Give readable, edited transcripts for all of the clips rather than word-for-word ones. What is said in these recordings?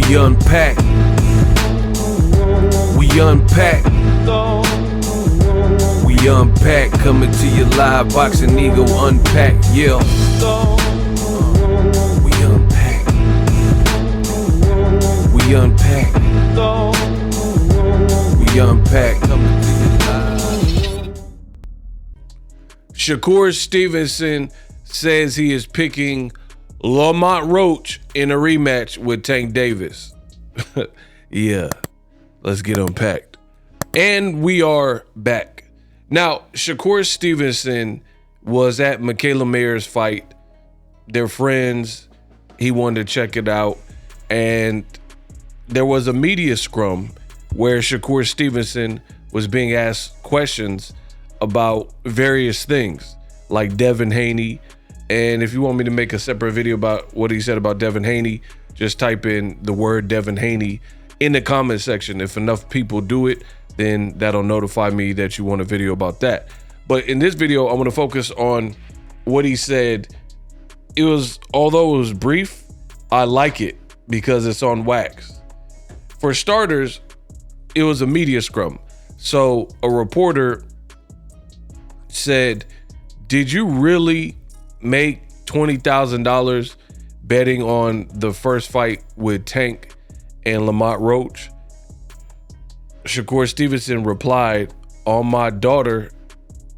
We unpack. We unpack. We unpack. Coming to you live, Boxing Ego unpack. Yeah. We unpack. We unpack. We unpack. Coming to you live. Shakur Stevenson says he is picking Roach in a rematch with Tank Davis. Yeah, let's get unpacked. And we are back. Now, Shakur Stevenson was at Michaela Mayer's fight. They're friends. He wanted to check it out. And there was a media scrum where Shakur Stevenson was being asked questions about various things, like Devin Haney. And if you want me to make a separate video about what he said about Devin Haney, just type in the word Devin Haney in the comment section. If enough people do it, then that'll notify me that you want a video about that. But in this video, I want to focus on what he said. Although it was brief, I like it because it's on wax. For starters, it was a media scrum. So a reporter said, "Did you really make $20,000 betting on the first fight with Tank and Roach?" Shakur Stevenson replied, "On my daughter's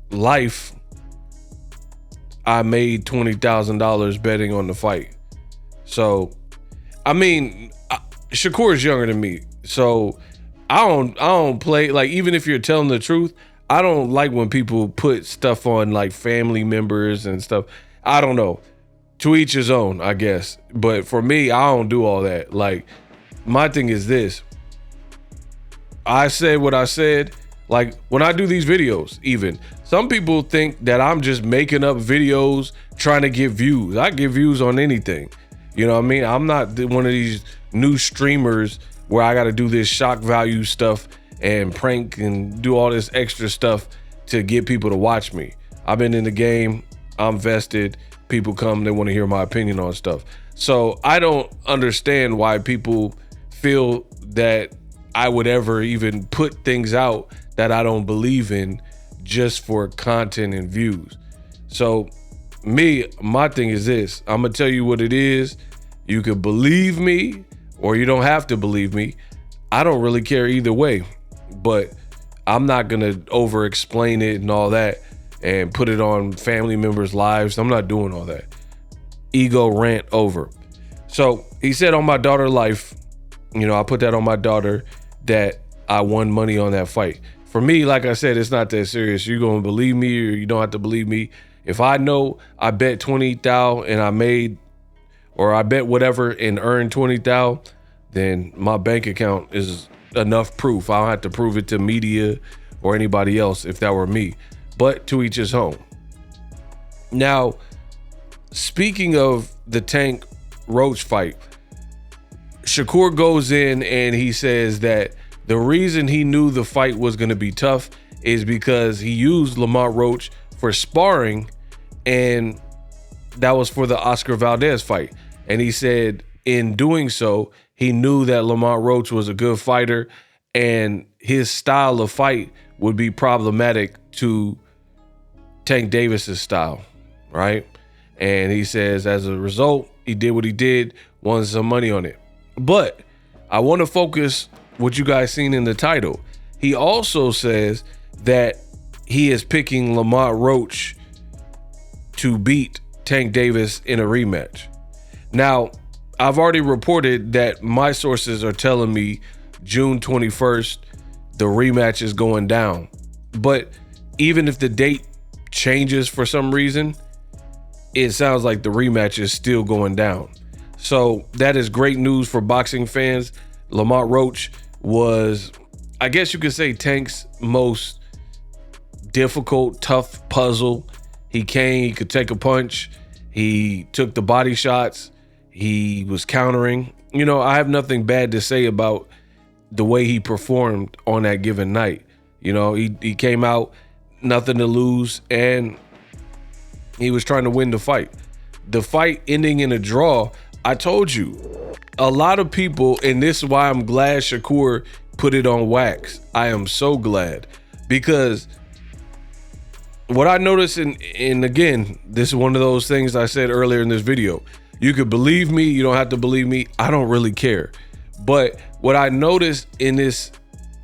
life, I made $20,000 betting on the fight." So, I mean, Shakur is younger than me, so I don't play, like, even if you're telling the truth, I don't like when people put stuff on like family members and stuff. I don't know. To each his own, I guess. But for me, I don't do all that. Like, my thing is this. I said what I said. Like, when I do these videos, even, some people think that I'm just making up videos trying to get views. I get views on anything. You know what I mean? I'm not one of these new streamers where I got to do this shock value stuff and prank and do all this extra stuff to get people to watch me. I've been in the game. I'm vested. People come, they want to hear my opinion on stuff. So I don't understand why people feel that I would ever even put things out that I don't believe in just for content and views. So my thing is this. I'm going to tell you what it is. You can believe me or you don't have to believe me. I don't really care either way. But I'm not going to over explain it and all that and put it on family members' lives. I'm not doing all that. Ego rant over. So he said on my daughter's life, I put that on my daughter that I won money on that fight. For me, like I said, it's not that serious. You're going to believe me or you don't have to believe me. If I know I bet 20,000 and I bet whatever and earned 20,000, then my bank account is enough proof. I don't have to prove it to media or anybody else if that were me. But to each his own. Now, speaking of the Tank Roach fight, Shakur goes in and he says that the reason he knew the fight was going to be tough is because he used Roach for sparring, and that was for the Oscar Valdez fight. And he said in doing so, he knew that Roach was a good fighter and his style of fight would be problematic to Tank Davis's style, right? And he says as a result, he did what he did, won some money on it. But I want to focus what you guys seen in the title. He also says that he is picking Roach to beat Tank Davis in a rematch. Now, I've already reported that my sources are telling me June 21st, the rematch is going down. But even if the date changes for some reason, it sounds like the rematch is still going down. So that is great news for boxing fans. Roach was, I guess you could say, Tank's most difficult, tough puzzle. He could take a punch. He took the body shots. He was countering. I have nothing bad to say about the way he performed on that given night. He came out, nothing to lose, and he was trying to win the fight. The fight ending in a draw, I told you, a lot of people, and this is why I'm glad Shakur put it on wax. I am so glad, because what I noticed, and again, this is one of those things I said earlier in this video. You could believe me, you don't have to believe me. I don't really care. But what I noticed in this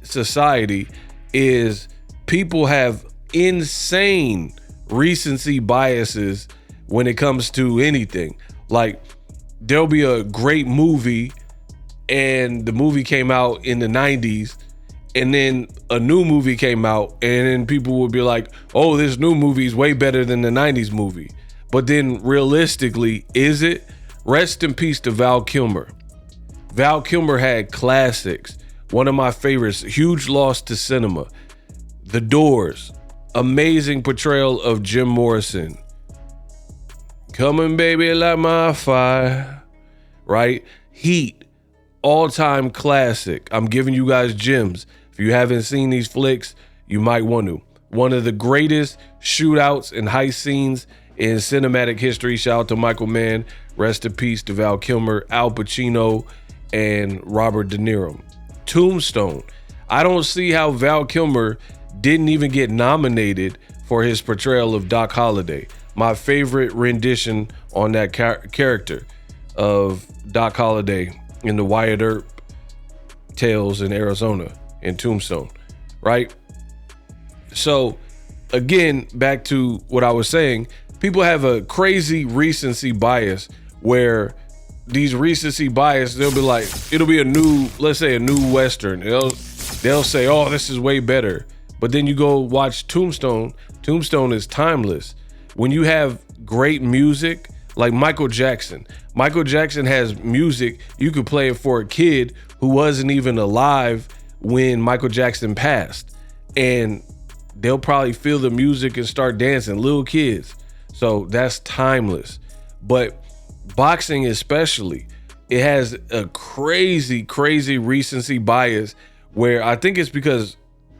society is people have insane recency biases when it comes to anything. Like, there'll be a great movie and the movie came out in the 90s, and then a new movie came out, and then people will be like, oh, this new movie is way better than the 90s movie. But then realistically, is it? Rest in peace to Val Kilmer. Val Kilmer had classics. One of my favorites, huge loss to cinema. The Doors, amazing portrayal of Jim Morrison. Coming baby like my fire, right? Heat, all-time classic. I'm giving you guys gems. If you haven't seen these flicks, you might want to. One of the greatest shootouts and heist scenes in cinematic history. Shout out to Michael Mann. Rest in peace to Val Kilmer, Al Pacino, and Robert De Niro. Tombstone. I don't see how Val Kilmer didn't even get nominated for his portrayal of Doc Holliday. My favorite rendition on that character of Doc Holliday in the Wyatt Earp tales in Arizona in Tombstone, right? So again, back to what I was saying, people have a crazy recency bias where these recency bias, they'll be like, it'll be a new, let's say a new Western. They'll say, oh, this is way better. But then you go watch Tombstone. Tombstone is timeless. When you have great music, like Michael Jackson. Michael Jackson has music, you could play it for a kid who wasn't even alive when Michael Jackson passed. And they'll probably feel the music and start dancing, little kids. So that's timeless. But boxing especially, it has a crazy, crazy recency bias where I think it's because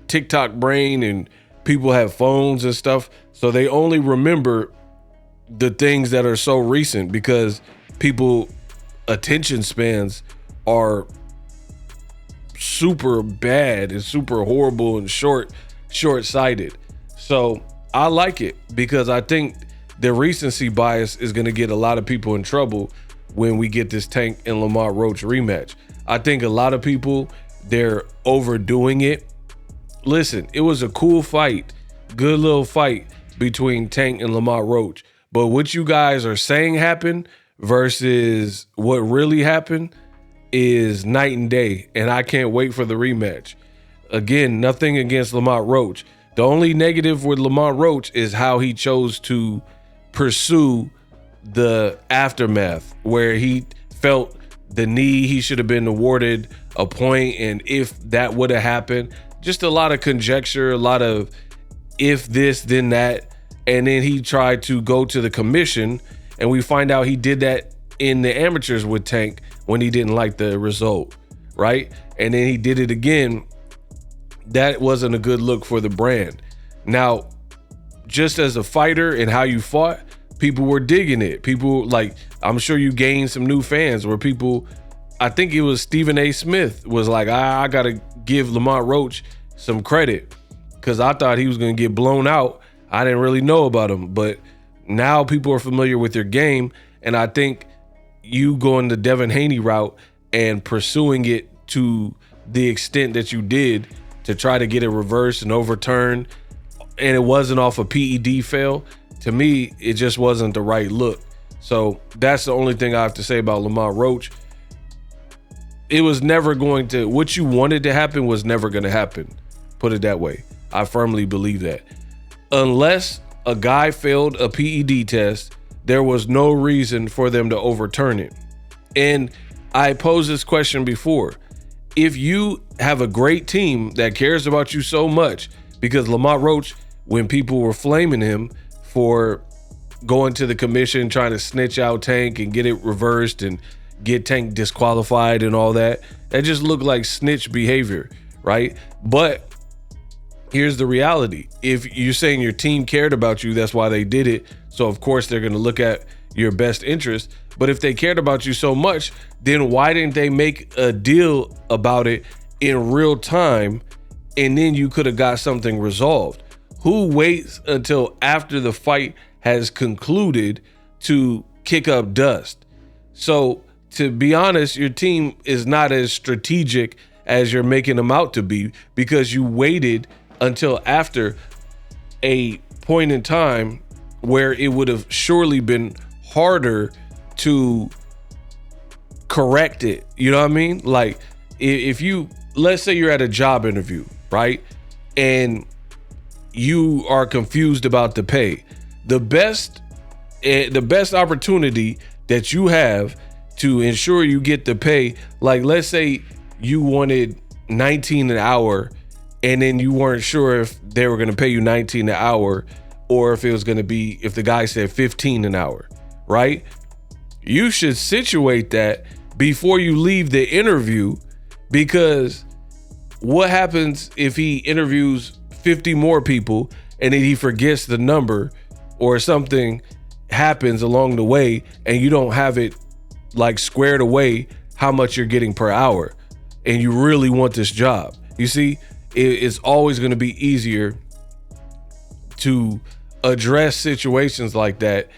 TikTok brain and people have phones and stuff. So they only remember the things that are so recent because people attention spans are super bad and super horrible and short-sighted. So I like it because I think the recency bias is going to get a lot of people in trouble when we get this Tank and Lamar Roach rematch. I think a lot of people, they're overdoing it. Listen, it was a cool fight, good little fight between Tank and Lamar Roach. But what you guys are saying happened versus what really happened is night and day. And I can't wait for the rematch. Again, nothing against Lamar Roach. The only negative with Lamar Roach is how he chose to pursue the aftermath, where he felt the knee, he should have been awarded a point. And if that would have happened, just a lot of conjecture, a lot of if this, then that. And then he tried to go to the commission, and we find out he did that in the amateurs with Tank when he didn't like the result, right? And then he did it again. That wasn't a good look for the brand. Now, just as a fighter and how you fought, people were digging it. People, like, I'm sure you gained some new fans where people, I think it was Stephen A. Smith was like, I gotta give Lamar Roach some credit because I thought he was gonna get blown out. I didn't really know about him, but now people are familiar with your game. And I think you going the Devin Haney route and pursuing it to the extent that you did to try to get it reversed and overturned, and it wasn't off a PED fail, to me, it just wasn't the right look. So that's the only thing I have to say about Lamar Roach. It was never going to, what you wanted to happen was never going to happen. Put it that way. I firmly believe that. Unless a guy failed a PED test, there was no reason for them to overturn it. And I posed this question before. If you have a great team that cares about you so much, because Lamar Roach, when people were flaming him for going to the commission, trying to snitch out Tank and get it reversed and get Tank disqualified and all that, that just looked like snitch behavior, right? But here's the reality. If you're saying your team cared about you, that's why they did it. So of course they're going to look at your best interest. But if they cared about you so much, then why didn't they make a deal about it in real time, and then you could have got something resolved? Who waits until after the fight has concluded to kick up dust? So to be honest, your team is not as strategic as you're making them out to be, because you waited until after a point in time where it would have surely been harder to correct it. You know what I mean? Like, if you, let's say you're at a job interview, right? And you are confused about the pay. The best opportunity that you have to ensure you get the pay, like let's say you wanted 19 an hour and then you weren't sure if they were going to pay you 19 an hour or if it was going to be, if the guy said 15 an hour, right? You should situate that before you leave the interview, because what happens if he interviews 50 more people and then he forgets the number, or something happens along the way and you don't have it like squared away how much you're getting per hour and you really want this job? You see, it's always going to be easier to address situations like that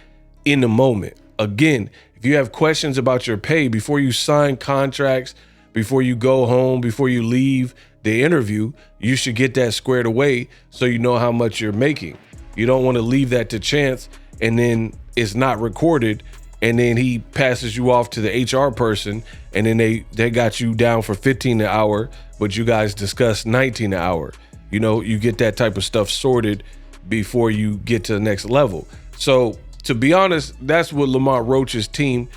in the moment. Again, if you have questions about your pay before you sign contracts, before you go home, before you leave the interview, you should get that squared away so you know how much you're making. You don't want to leave that to chance and then it's not recorded, and then he passes you off to the HR person and then they got you down for 15 an hour, but you guys discuss 19 an hour. You know, you get that type of stuff sorted before you get to the next level. So to be honest, that's what Lamont Roach's team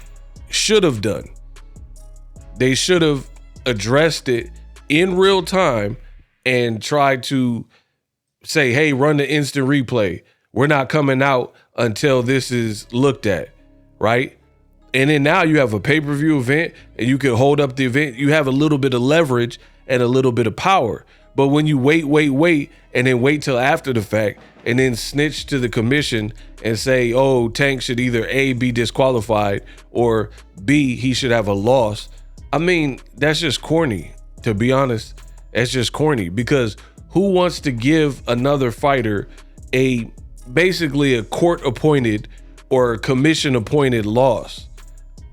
should have done. They should have addressed it in real time and tried to say, hey, run the instant replay. We're not coming out until this is looked at, right? And then now you have a pay-per-view event and you can hold up the event. You have a little bit of leverage and a little bit of power. But when you wait, and then wait till after the fact and then snitch to the commission and say, oh, Tank should either A, be disqualified, or B, he should have a loss. I mean, that's just corny, to be honest. That's just corny, because who wants to give another fighter basically a court-appointed or commission-appointed loss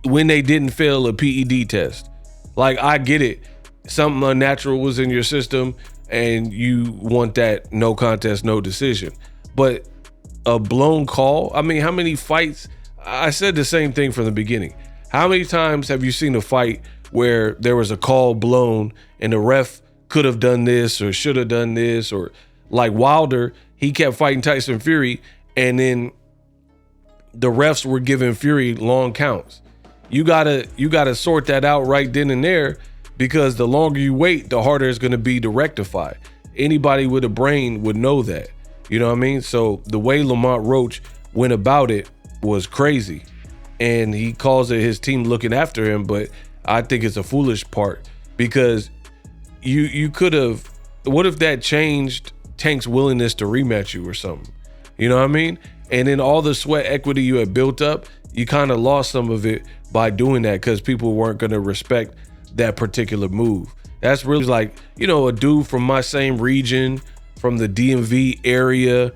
when they didn't fail a PED test? Like, I get it. Something unnatural was in your system and you want that no contest, no decision. But a blown call? I mean, how many fights? I said the same thing from the beginning. How many times have you seen a fight where there was a call blown and the ref could have done this or should have done this? Or like Wilder, he kept fighting Tyson Fury and then the refs were giving Fury long counts. You gotta sort that out right then and there, because the longer you wait, the harder it's going to be to rectify. Anybody with a brain would know that. You know what I mean? So the way Lamont Roach went about it was crazy. And he calls it his team looking after him, but I think it's a foolish part, because you could have, what if that changed Tank's willingness to rematch you or something? You know what I mean? And then all the sweat equity you had built up, you kind of lost some of it by doing that, because people weren't going to respect that particular move. That's really like, you know, a dude from my same region, from the DMV area,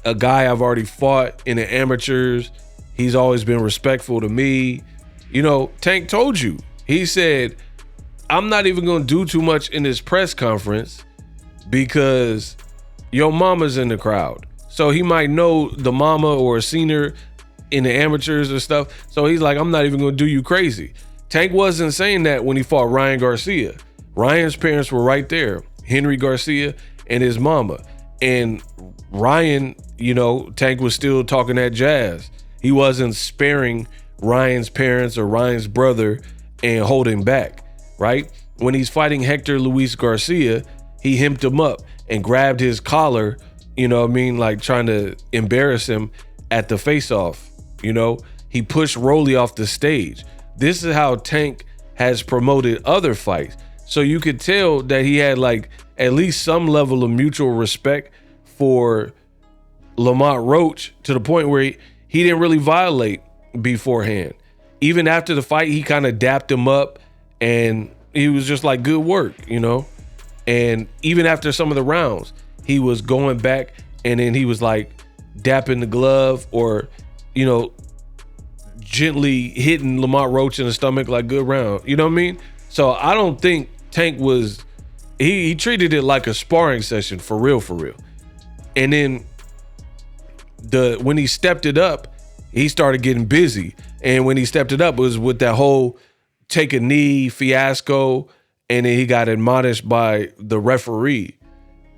a guy I've already fought in the amateurs. He's always been respectful to me. You know, Tank told you, he said, I'm not even going to do too much in this press conference because your mama's in the crowd. So he might know the mama or a senior in the amateurs or stuff. So he's like, I'm not even going to do you crazy. Tank wasn't saying that when he fought Ryan Garcia. Ryan's parents were right there, Henry Garcia and his mama. And Ryan, you know, Tank was still talking that jazz. He wasn't sparing Ryan's parents or Ryan's brother and holding back, right? When he's fighting Hector Luis Garcia, he himped him up and grabbed his collar, you know what I mean? Like trying to embarrass him at the face-off, you know? He pushed Rolly off the stage. This is how Tank has promoted other fights. So you could tell that he had like at least some level of mutual respect for Lamont Roach, to the point where he didn't really violate beforehand. Even after the fight, he kind of dapped him up, and he was just like, good work, you know? And even after some of the rounds, he was going back, and then he was like dapping the glove, or, you know, gently hitting Lamont Roach in the stomach like, good round. You know what I mean? So I don't think Tank was, he treated it like a sparring session for real. And then when he stepped it up, he started getting busy. And when he stepped it up, it was with that whole take a knee fiasco. And then he got admonished by the referee.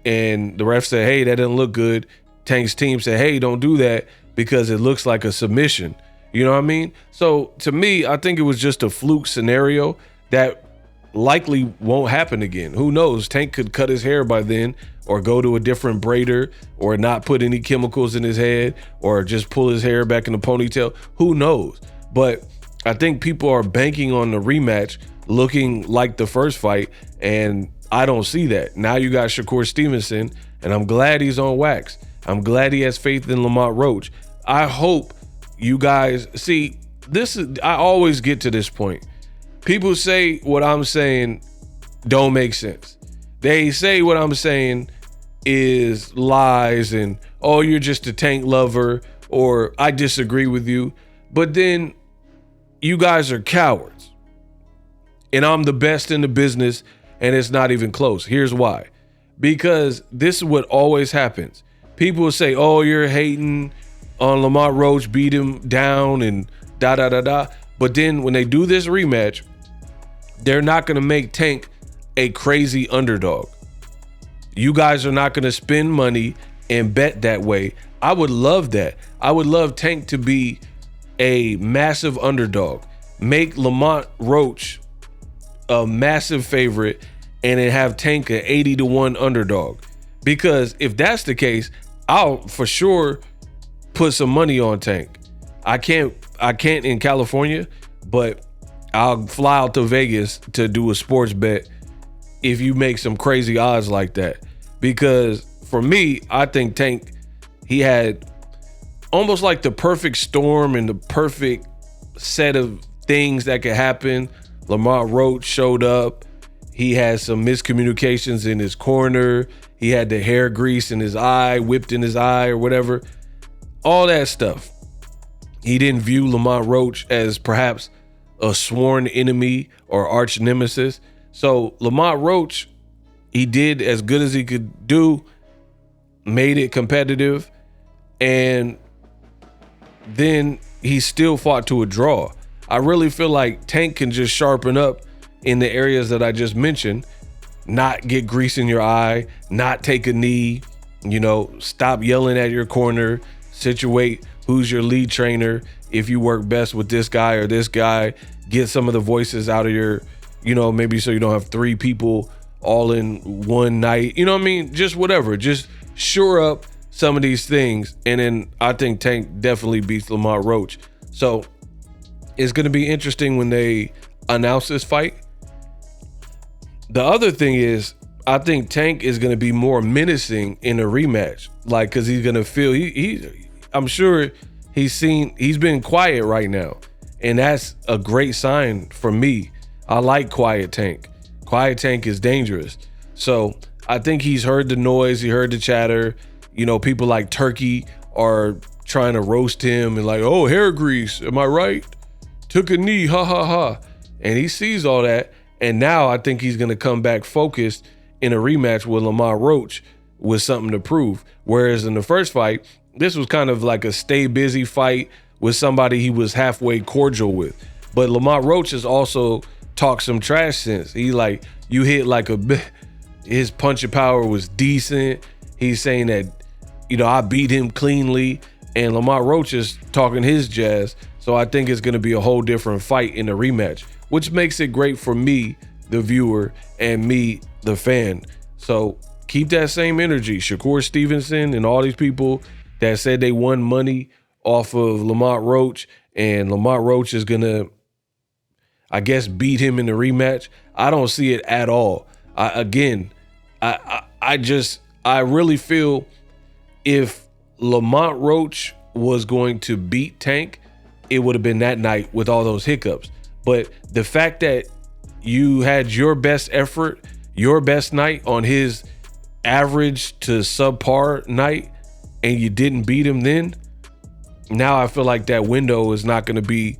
And the ref said, hey, that didn't look good. Tank's team said, hey, don't do that because it looks like a submission. You know what I mean? So to me, I think it was just a fluke scenario that likely won't happen again. Who knows? Tank could cut his hair by then, or go to a different braider, or not put any chemicals in his head, or just pull his hair back in a ponytail. Who knows? But I think people are banking on the rematch looking like the first fight, and I don't see that. Now you got Shakur Stevenson, and I'm glad he's on wax. I'm glad he has faith in Lamont Roach. I hope you guys see this. I always get to this point. People say what I'm saying don't make sense. They say what I'm saying is lies, and oh, you're just a Tank lover, or I disagree with you. But then you guys are cowards, and I'm the best in the business, and it's not even close. Here's why. Because this is what always happens. People will say, oh, you're hating on Lamont Roach, beat him down, and da. But then when they do this rematch, they're not going to make Tank a crazy underdog. You guys are not going to spend money and bet that way. I would love that. I would love Tank to be a massive underdog. Make Lamont Roach a massive favorite, and then have Tank an 80-1 underdog. Because if that's the case, I'll for sure put some money on Tank. I can't in California, but I'll fly out to Vegas to do a sports bet if you make some crazy odds like that. Because for me, I think Tank, he had almost like the perfect storm and the perfect set of things that could happen. Lamont Roach showed up. He had some miscommunications in his corner. He had the hair grease in his eye, whipped in his eye or whatever. All that stuff. He didn't view Lamont Roach as perhaps a sworn enemy or arch nemesis. So Lamont Roach, he did as good as he could do, made it competitive, and then he still fought to a draw. I really feel like Tank can just sharpen up in the areas that I just mentioned, not get grease in your eye, not take a knee, you know, stop yelling at your corner, situate who's your lead trainer. If you work best with this guy or this guy, get some of the voices out of your, you know, maybe so you don't have three people all in one night. You know what I mean? Just whatever. Just shore up some of these things. And then I think Tank definitely beats Lamont Roach. So it's going to be interesting when they announce this fight. The other thing is, I think Tank is going to be more menacing in a rematch. Like, because he's going to feel, I'm sure he's been quiet right now. And that's a great sign for me. I like quiet Tank. Quiet Tank is dangerous. So I think he's heard the noise. He heard the chatter. You know, people like Turkey are trying to roast him and like, oh, hair grease. Am I right? Took a knee. Ha, ha, ha. And he sees all that. And now I think he's going to come back focused in a rematch with Lamont Roach with something to prove. Whereas in the first fight, this was kind of like a stay busy fight with somebody he was halfway cordial with. But Lamont Roach has also talked some trash sense. He like, you hit like his punching power was decent. He's saying that, you know, I beat him cleanly. And Lamont Roach is talking his jazz. So I think it's going to be a whole different fight in the rematch, which makes it great for me, the viewer, and me, the fan. So keep that same energy. Shakur Stevenson and all these people that said they won money off of Lamont Roach, and Lamont Roach is going to, I guess, beat him in the rematch. I don't see it at all. I really feel if Lamont Roach was going to beat Tank, it would have been that night with all those hiccups. But the fact that you had your best effort, your best night on his average to subpar night, and you didn't beat him then, now I feel like that window is not going to be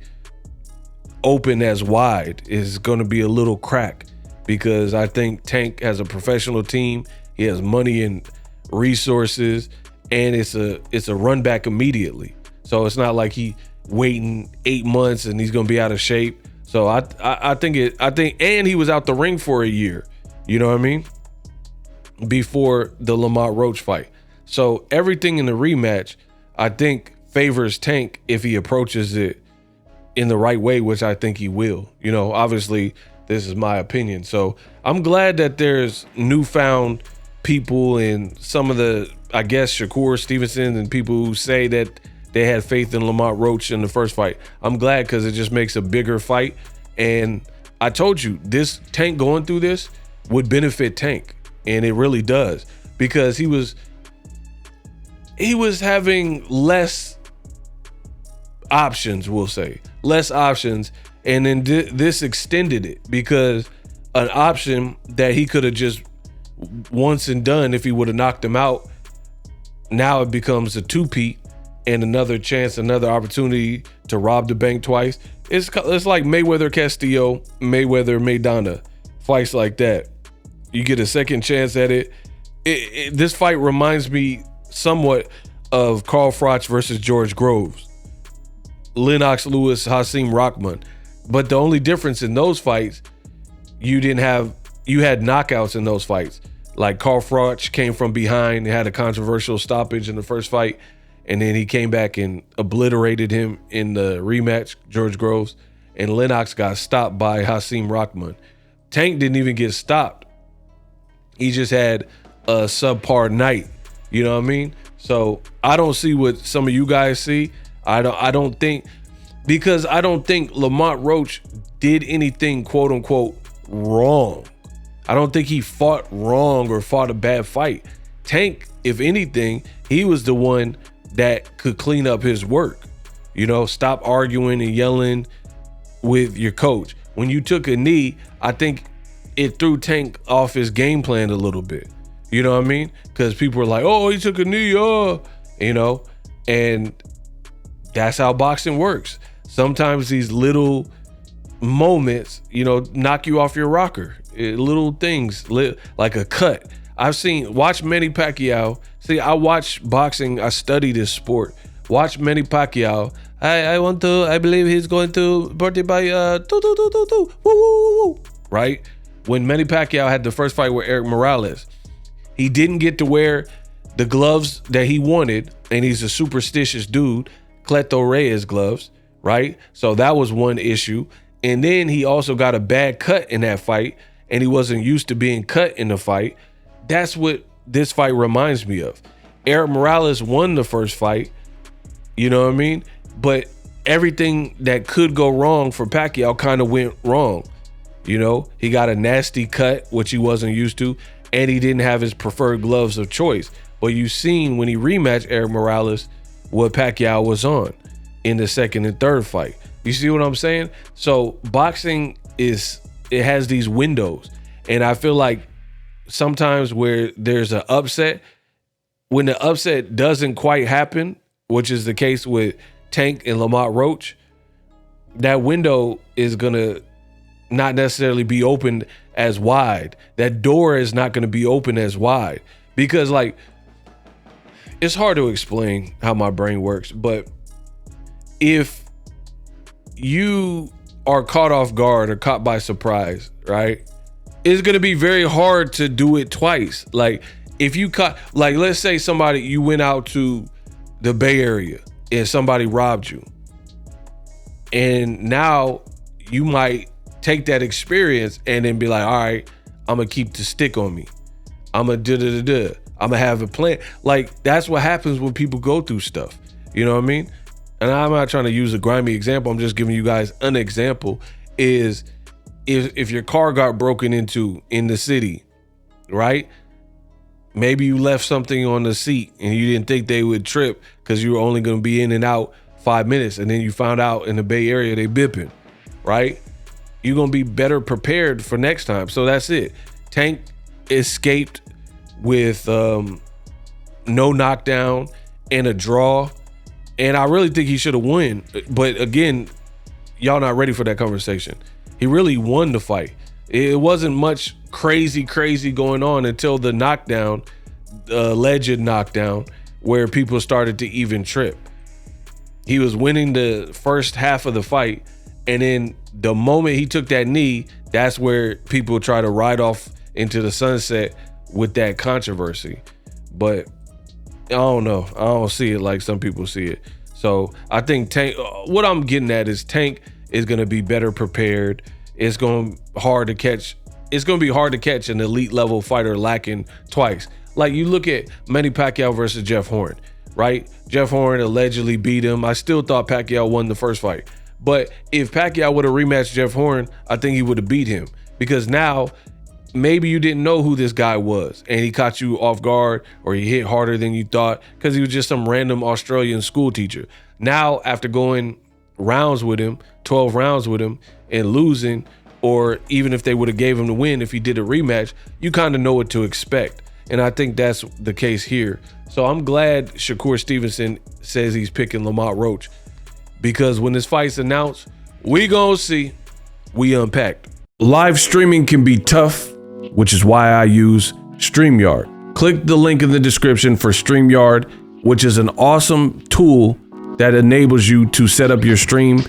open as wide. It's going to be a little crack, because I think Tank has a professional team. He has money and resources, and it's a run back immediately. So it's not like he waiting 8 months and he's going to be out of shape. So I think, and he was out the ring for a year, you know what I mean, before the Lamont Roach fight. So everything in the rematch, I think, favors Tank if he approaches it in the right way, which I think he will. You know, obviously, this is my opinion. So I'm glad that there's newfound people and some of the, I guess, Shakur Stevenson and people who say that they had faith in Lamont Roach in the first fight. I'm glad, because it just makes a bigger fight. And I told you, this Tank going through this would benefit Tank. And it really does, because he was having less options, we'll say. Less options. And then this extended it, because an option that he could have just once and done if he would have knocked him out, now it becomes a two-peat and another chance, another opportunity to rob the bank twice. It's like Mayweather Castillo, Mayweather Maidana, fights like that. You get a second chance at it. This fight reminds me somewhat of Carl Froch versus George Groves, Lennox Lewis, Hasim Rahman. But the only difference in those fights, you had knockouts in those fights. Like Carl Froch came from behind, had a controversial stoppage in the first fight, and then he came back and obliterated him in the rematch, George Groves. And Lennox got stopped by Hasim Rahman. Tank didn't even get stopped. He just had a subpar night. You know what I mean? So I don't see what some of you guys see. I don't think, because I don't think Lamont Roach did anything quote unquote wrong. I don't think he fought wrong or fought a bad fight. Tank, if anything, he was the one that could clean up his work. You know, stop arguing and yelling with your coach. When you took a knee, I think it threw Tank off his game plan a little bit. You know what I mean? Because people were like, oh, he took a knee, you know, and that's how boxing works. Sometimes these little moments, you know, knock you off your rocker. Little things, like a cut. Watch Manny Pacquiao. See, I watch boxing. I study this sport. Watch Manny Pacquiao. I believe he's going to birthday by woo. Right? When Manny Pacquiao had the first fight with Eric Morales, he didn't get to wear the gloves that he wanted, and he's a superstitious dude, Cleto Reyes gloves, right? So that was one issue. And then he also got a bad cut in that fight, and he wasn't used to being cut in the fight. That's what this fight reminds me of. Eric Morales won the first fight, you know what I mean? But everything that could go wrong for Pacquiao kind of went wrong. You know, he got a nasty cut, which he wasn't used to, and he didn't have his preferred gloves of choice. But you seen when he rematched Eric Morales what Pacquiao was on in the second and third fight. You see what I'm saying? So boxing it has these windows, and I feel like sometimes where there's an upset, when the upset doesn't quite happen, which is the case with Tank and Lamont Roach, that window is gonna not necessarily be opened as wide. That door is not gonna be open as wide, because like, it's hard to explain how my brain works, but if you are caught off guard or caught by surprise, right? It's gonna be very hard to do it twice. Like if you caught, like let's say you went out to the Bay Area and somebody robbed you, and now you might take that experience and then be like, all right, I'm gonna keep the stick on me. I'm gonna I'm gonna have a plan. Like that's what happens when people go through stuff. You know what I mean? And I'm not trying to use a grimy example. I'm just giving you guys an example. Is if your car got broken into in the city, right? Maybe you left something on the seat and you didn't think they would trip because you were only going to be in and out 5 minutes, and then you found out in the Bay Area they bipping, right? You're gonna be better prepared for next time. So that's it. Tank escaped with no knockdown and a draw, and I really think he should have won. But again, y'all not ready for that conversation. He really won the fight. It wasn't much crazy going on until the knockdown, alleged knockdown, where people started to even trip. He was winning the first half of the fight, and then the moment he took that knee, that's where people try to ride off into the sunset with that controversy. But I don't know. I don't see it like some people see it. So I think Tank, what I'm getting at is Tank is going to be better prepared. It's going to be hard to catch. It's going to be hard to catch an elite level fighter lacking twice. Like you look at Manny Pacquiao versus Jeff Horn, right? Jeff Horn allegedly beat him. I still thought Pacquiao won the first fight. But if Pacquiao would have rematched Jeff Horn, I think he would have beat him, because now maybe you didn't know who this guy was and he caught you off guard, or he hit harder than you thought because he was just some random Australian school teacher. Now, after going rounds with him, 12 rounds with him and losing, or even if they would have gave him the win, if he did a rematch, you kind of know what to expect. And I think that's the case here. So I'm glad Shakur Stevenson says he's picking Lamont Roach, because when this fight's announced, we gonna see. We unpacked. Live streaming can be tough, which is why I use StreamYard. Click the link in the description for StreamYard, which is an awesome tool that enables you to set up your stream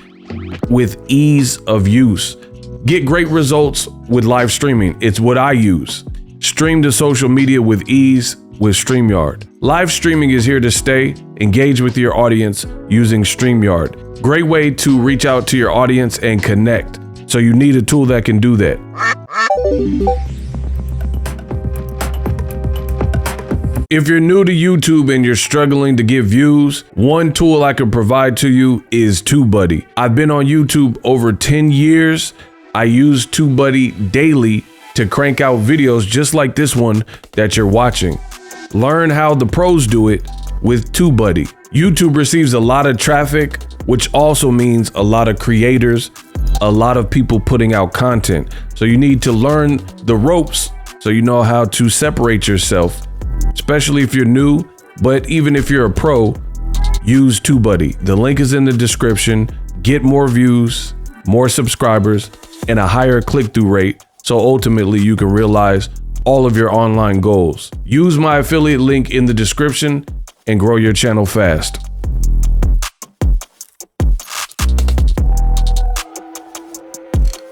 with ease of use. Get great results with live streaming. It's what I use. Stream to social media with ease with StreamYard. Live streaming is here to stay. Engage with your audience using StreamYard. Great way to reach out to your audience and connect. So you need a tool that can do that. If you're new to YouTube and you're struggling to get views, one tool I can provide to you is TubeBuddy. I've been on YouTube over 10 years. I use TubeBuddy daily to crank out videos just like this one that you're watching. Learn how the pros do it with TubeBuddy. YouTube receives a lot of traffic, which also means a lot of creators, a lot of people putting out content. So you need to learn the ropes so you know how to separate yourself, especially if you're new. But even if you're a pro, use TubeBuddy. The link is in the description. Get more views, more subscribers, and a higher click-through rate, so ultimately you can realize all of your online goals. Use my affiliate link in the description and grow your channel fast.